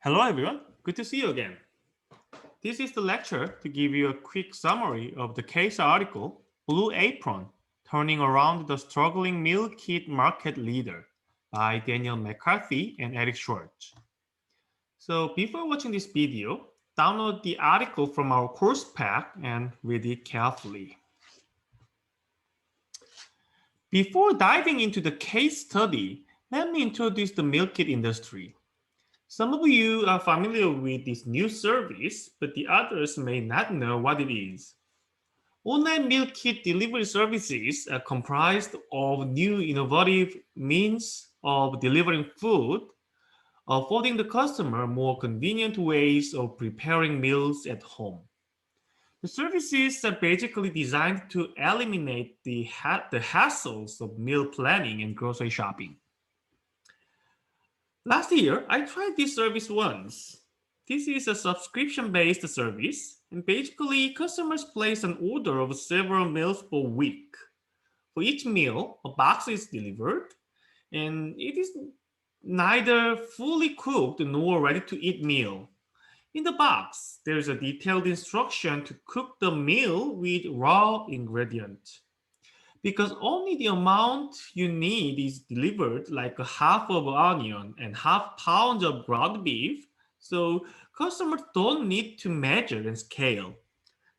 Hello everyone, good to see you again. This is the lecture to give you a quick summary of the case article, Blue Apron, Turning Around the Struggling Meal Kit Market Leader by Daniel McCarthy and Eric Schwartz. So before watching this video, download the article from our course pack and read it carefully. Before diving into the case study, let me introduce the meal kit industry. Some of you are familiar with this new service, but the others may not know what it is. Online meal kit delivery services are comprised of new innovative means of delivering food, affording the customer more convenient ways of preparing meals at home. The services are basically designed to eliminate the hassles of meal planning and grocery shopping. Last year, I tried this service once. This is a subscription-based service, and basically, customers place an order of several meals per week. For each meal, a box is delivered, and it is neither fully cooked nor ready-to-eat meal. In the box, there is a detailed instruction to cook the meal with raw ingredients. Because only the amount you need is delivered, like a half of onion and half pounds of ground beef, so customers don't need to measure and scale.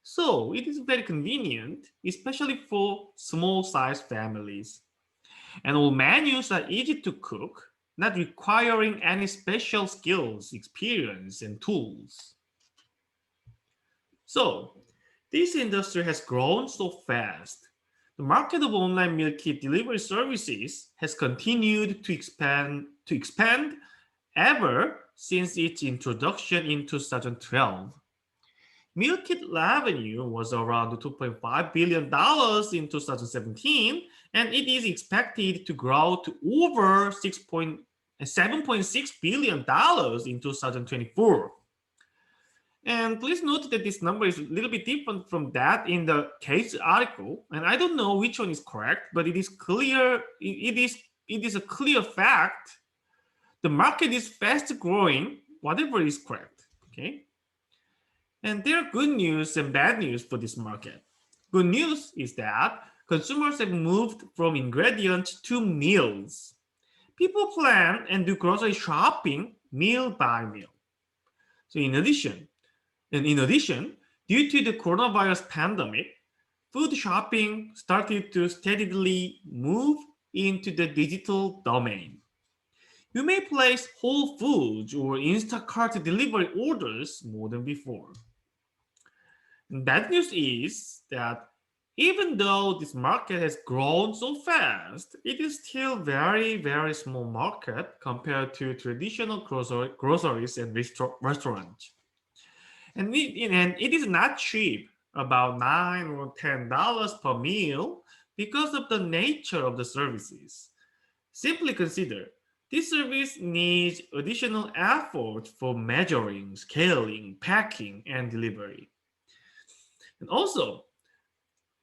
So it is very convenient, especially for small-sized families. And all menus are easy to cook, not requiring any special skills, experience, and tools. So this industry has grown so fast. The market of online meal kit delivery services has continued to expand ever since its introduction in 2012. Meal kit revenue was around $2.5 billion in 2017, and it is expected to grow to over $7.6 billion in 2024. And please note that this number is a little bit different from that in the case article. And I don't know which one is correct, but it is clear, it is a clear fact. The market is fast growing, whatever is correct, okay? And there are good news and bad news for this market. Good news is that consumers have moved from ingredients to meals. People plan and do grocery shopping meal by meal. So in addition, due to the coronavirus pandemic, food shopping started to steadily move into the digital domain. You may place Whole Foods or Instacart delivery orders more than before. And bad news is that even though this market has grown so fast, it is still very, very small market compared to traditional groceries and restaurants. And it is not cheap, about $9 or $10 per meal, because of the nature of the services. Simply consider, this service needs additional effort for measuring, scaling, packing, and delivery. And also,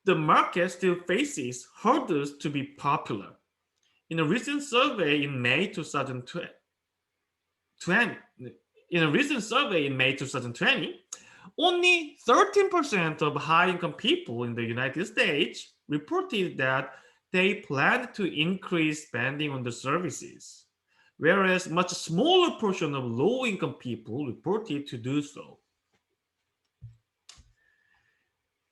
the market still faces hurdles to be popular. In a recent survey in May 2020, only 13% of high-income people in the United States reported that they planned to increase spending on the services, whereas much smaller portion of low-income people reported to do so.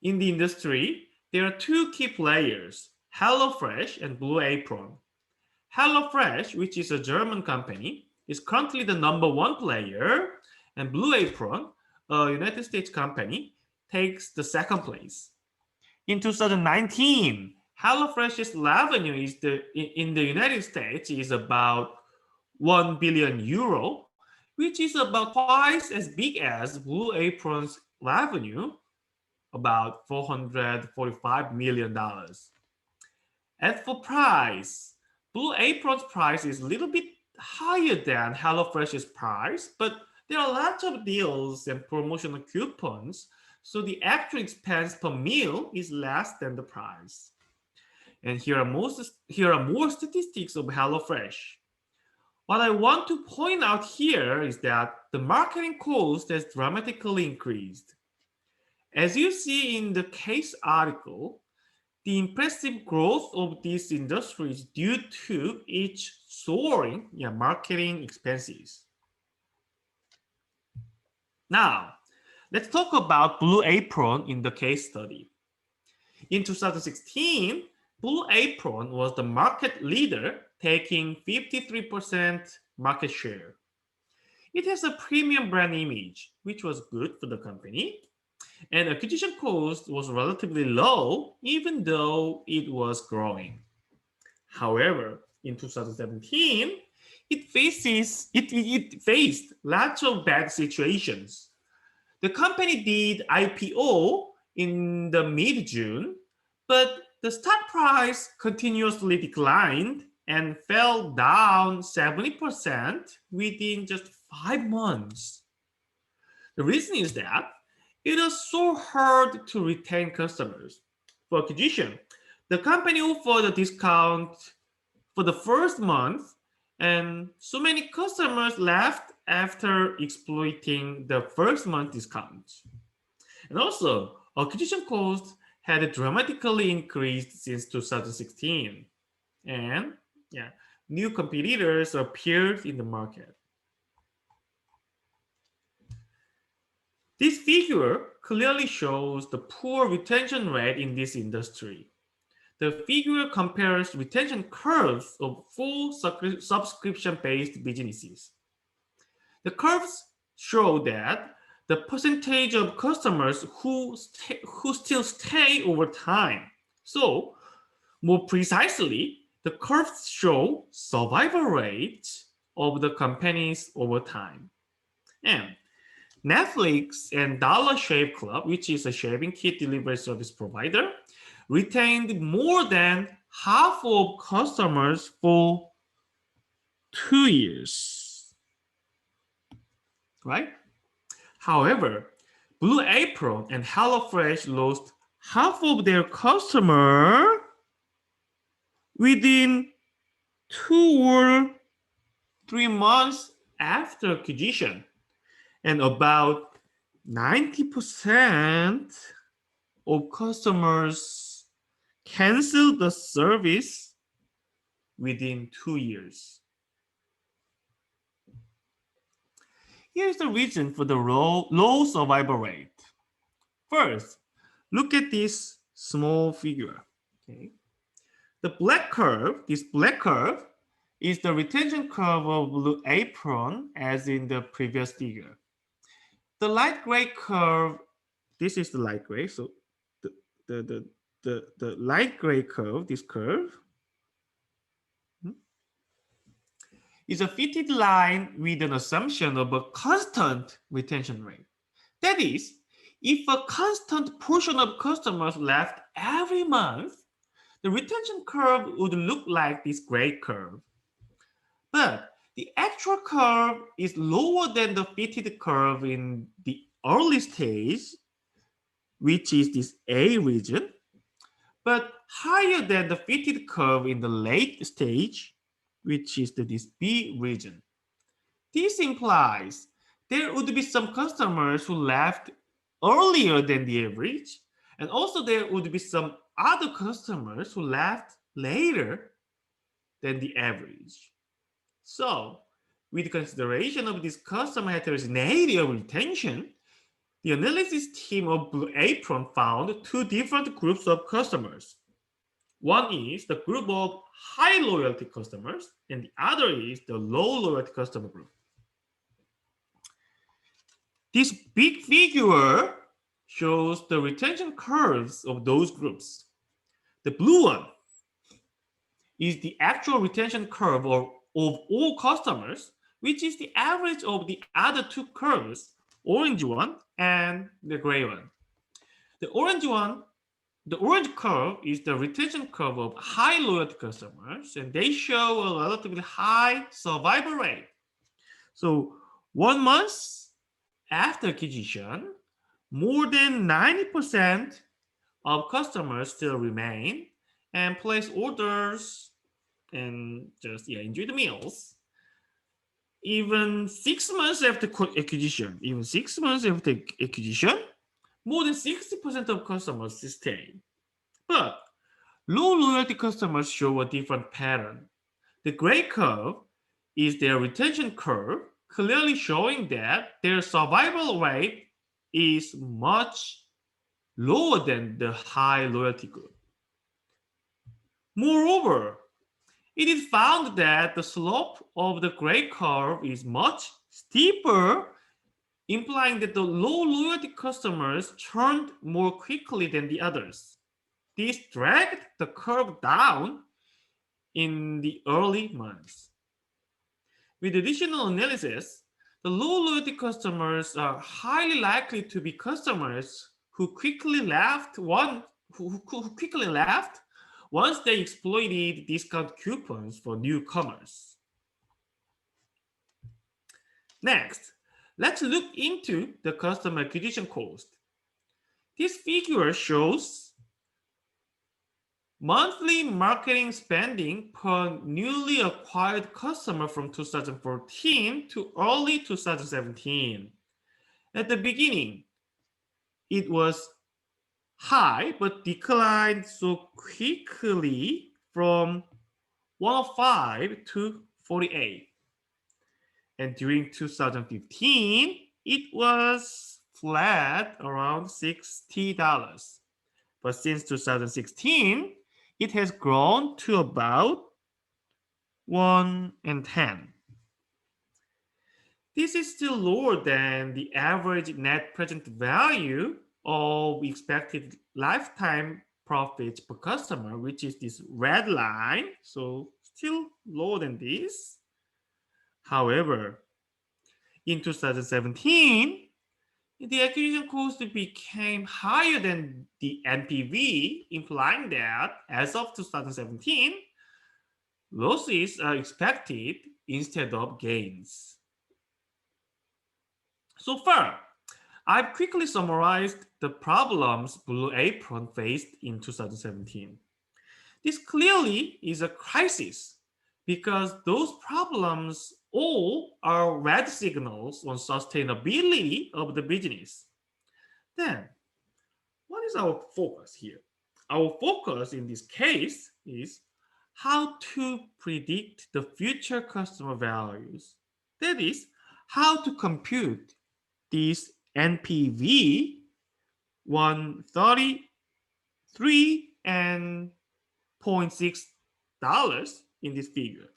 In the industry, there are two key players, HelloFresh and Blue Apron. HelloFresh, which is a German company, is currently the #1 player, and Blue Apron, a United States company, takes the second place. In 2019, HelloFresh's revenue in the United States is about €1 billion, which is about twice as big as Blue Apron's revenue, about $445 million. As for price, Blue Apron's price is a little bit higher than HelloFresh's price, but there are lots of deals and promotional coupons, so the actual expense per meal is less than the price. And here are more statistics of HelloFresh. What I want to point out here is that the marketing cost has dramatically increased. As you see in the case article, the impressive growth of this industry is due to its soaring marketing expenses. Now, let's talk about Blue Apron in the case study. In 2016, Blue Apron was the market leader, taking 53% market share. It has a premium brand image, which was good for the company, and acquisition cost was relatively low, even though it was growing. However, in 2017, it faced lots of bad situations. The company did IPO in the mid-June, but the stock price continuously declined and fell down 70% within just 5 months. The reason is that it is so hard to retain customers. For acquisition, the company offered a discount for the first month, and so many customers left after exploiting the first month discount. And also, acquisition costs had dramatically increased since 2016, and new competitors appeared in the market. This figure clearly shows the poor retention rate in this industry. The figure compares retention curves of full subscription-based businesses. The curves show that the percentage of customers who still stay over time. So, more precisely, the curves show survival rates of the companies over time. And Netflix and Dollar Shave Club, which is a shaving kit delivery service provider, retained more than half of customers for 2 years. Right? However, Blue Apron and HelloFresh lost half of their customers within 2 or 3 months after acquisition, and about 90% of customers canceled the service within 2 years. Here's the reason for the low survival rate. First, look at this small figure. Okay. The black curve, this black curve, is the retention curve of Blue Apron as in the previous figure. The light gray curve, this is the light gray, so the light gray curve, this curve, is a fitted line with an assumption of a constant retention rate. That is, if a constant portion of customers left every month, the retention curve would look like this gray curve. But the actual curve is lower than the fitted curve in the early stage, which is this A region, but higher than the fitted curve in the late stage, which is this B region. This implies there would be some customers who left earlier than the average, and also there would be some other customers who left later than the average. So, with consideration of this customer heterogeneity of retention, the analysis team of Blue Apron found 2 different groups of customers. One is the group of high loyalty customers, and the other is the low loyalty customer group. This big figure shows the retention curves of those groups. The blue one is the actual retention curve of all customers, which is the average of the other 2 curves, orange one and the gray one. The orange curve is the retention curve of high loyalty customers, and they show a relatively high survival rate. So 1 month after acquisition, more than 90% of customers still remain and place orders and just enjoy the meals. even 6 months after acquisition, more than 60% of customers stay. But low loyalty customers show a different pattern. The gray curve is their retention curve, clearly showing that their survival rate is much lower than the high loyalty group. Moreover, it is found that the slope of the gray curve is much steeper, implying that the low loyalty customers churned more quickly than the others. This dragged the curve down in the early months. With additional analysis, the low loyalty customers are highly likely to be customers who quickly left once they exploited discount coupons for newcomers. Next, let's look into the customer acquisition cost. This figure shows monthly marketing spending per newly acquired customer from 2014 to early 2017. At the beginning, it was high but declined so quickly from 105 to 48. And during 2015, it was flat around $60. But since 2016, it has grown to about 1 and 10. This is still lower than the average net present value of expected lifetime profits per customer, which is this red line. So still lower than this. However, in 2017, the acquisition cost became higher than the NPV, implying that as of 2017, losses are expected instead of gains. So far, I've quickly summarized the problems Blue Apron faced in 2017. This clearly is a crisis because those problems all are red signals on sustainability of the business. Then, what is our focus here? Our focus in this case is how to predict the future customer values. That is, how to compute this NPV 133 and $0.6 in this figure.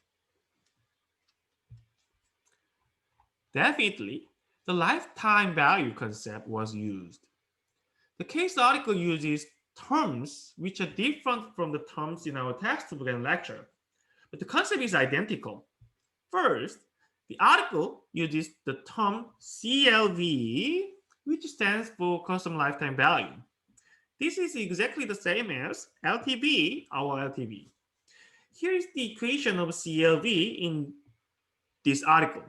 Definitely, the lifetime value concept was used. The case article uses terms which are different from the terms in our textbook and lecture, but the concept is identical. First, the article uses the term CLV, which stands for customer lifetime value. This is exactly the same as LTV, our LTV. Here is the equation of CLV in this article.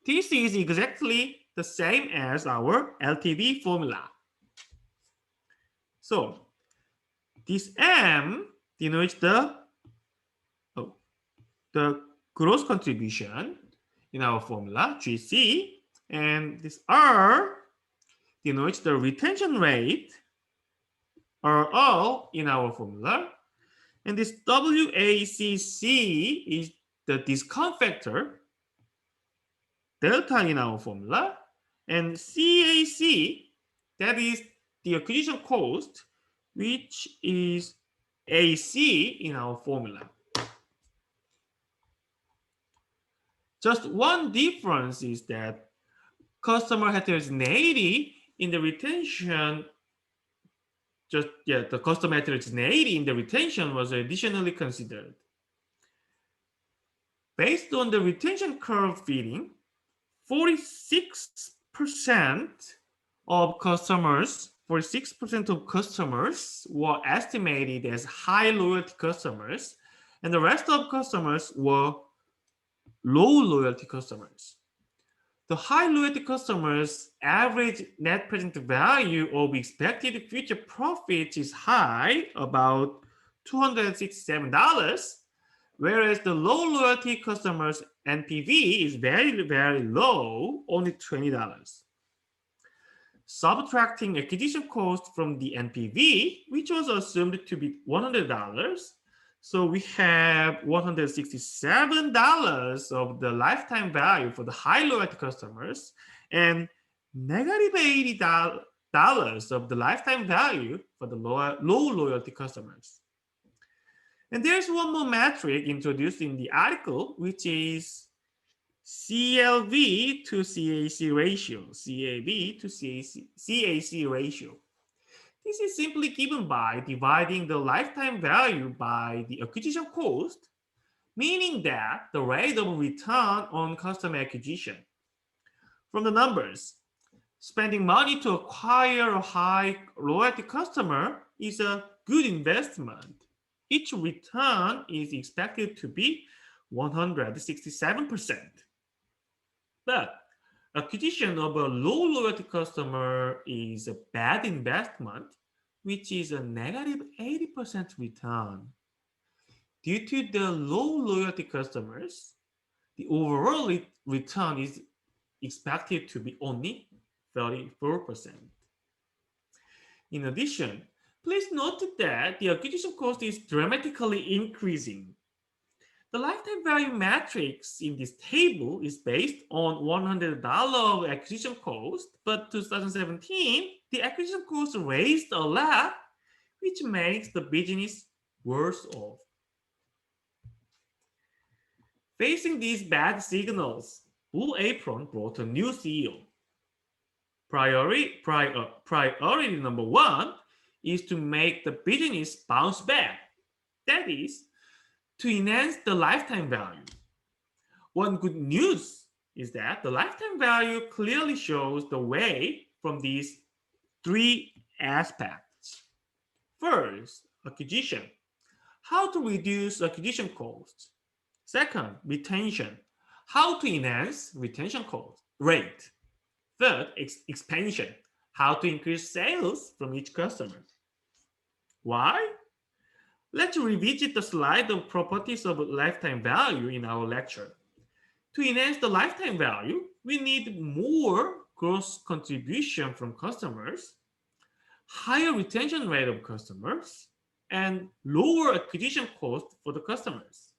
This is exactly the same as our LTV formula. So, this M denotes the gross contribution in our formula, GC, and this R denotes the retention rate, RO, in our formula, and this WACC is the discount factor, delta, in our formula, and CAC, that is the acquisition cost, which is AC in our formula. Just one difference is that customer heterogeneity in the retention, the customer heterogeneity in the retention was additionally considered. Based on the retention curve fitting, 46% of customers were estimated as high loyalty customers, and the rest of customers were low loyalty customers. The high loyalty customers' average net present value of expected future profits is high, about $267, Whereas the low loyalty customers NPV is very, very low, only $20. Subtracting acquisition cost from the NPV, which was assumed to be $100, so we have $167 of the lifetime value for the high loyalty customers and negative $80 of the lifetime value for the low loyalty customers. And there's one more metric introduced in the article, which is CLV to CAC ratio, CAV to CAC ratio. This is simply given by dividing the lifetime value by the acquisition cost, meaning that the rate of return on customer acquisition. From the numbers, spending money to acquire a high loyalty customer is a good investment. Each return is expected to be 167%. But acquisition of a low loyalty customer is a bad investment, which is a negative 80% return. Due to the low loyalty customers, the overall return is expected to be only 34%. In addition, please note that the acquisition cost is dramatically increasing. The lifetime value matrix in this table is based on $100 of acquisition cost, but 2017, the acquisition cost raised a lot, which makes the business worse off. Facing these bad signals, Blue Apron brought a new CEO. Priority number one is to make the business bounce back. That is, to enhance the lifetime value. One good news is that the lifetime value clearly shows the way from these three aspects. First, acquisition. How to reduce acquisition costs. Second, retention. How to enhance retention cost rate. Third, expansion. How to increase sales from each customer. Why? Let's revisit the slide of properties of lifetime value in our lecture. To enhance the lifetime value, we need more gross contribution from customers, higher retention rate of customers, and lower acquisition cost for the customers.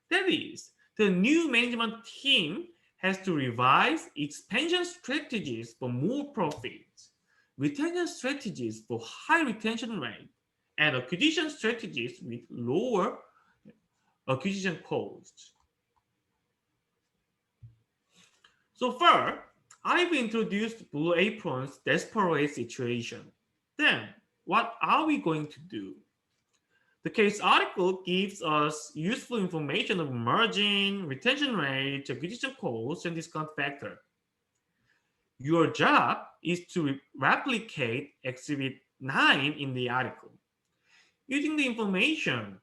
That is, the new management team has to revise expansion strategies for more profits, retention strategies for high retention rate, and acquisition strategies with lower acquisition costs. So far, I've introduced Blue Apron's desperate situation. Then, what are we going to do? The case article gives us useful information of margin, retention rate, acquisition cost, and discount factor. Your job is to replicate Exhibit 9 in the article. Using the information,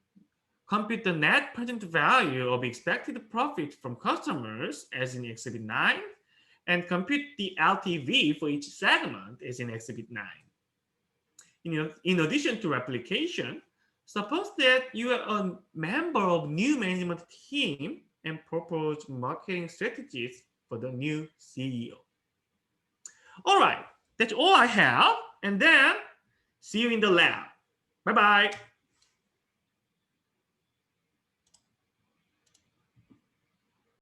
compute the net present value of expected profit from customers as in Exhibit 9, and compute the LTV for each segment as in Exhibit 9. In addition to replication, suppose that you are a member of new management team and propose marketing strategies for the new CEO. All right, that's all I have. And then see you in the lab. Bye-bye.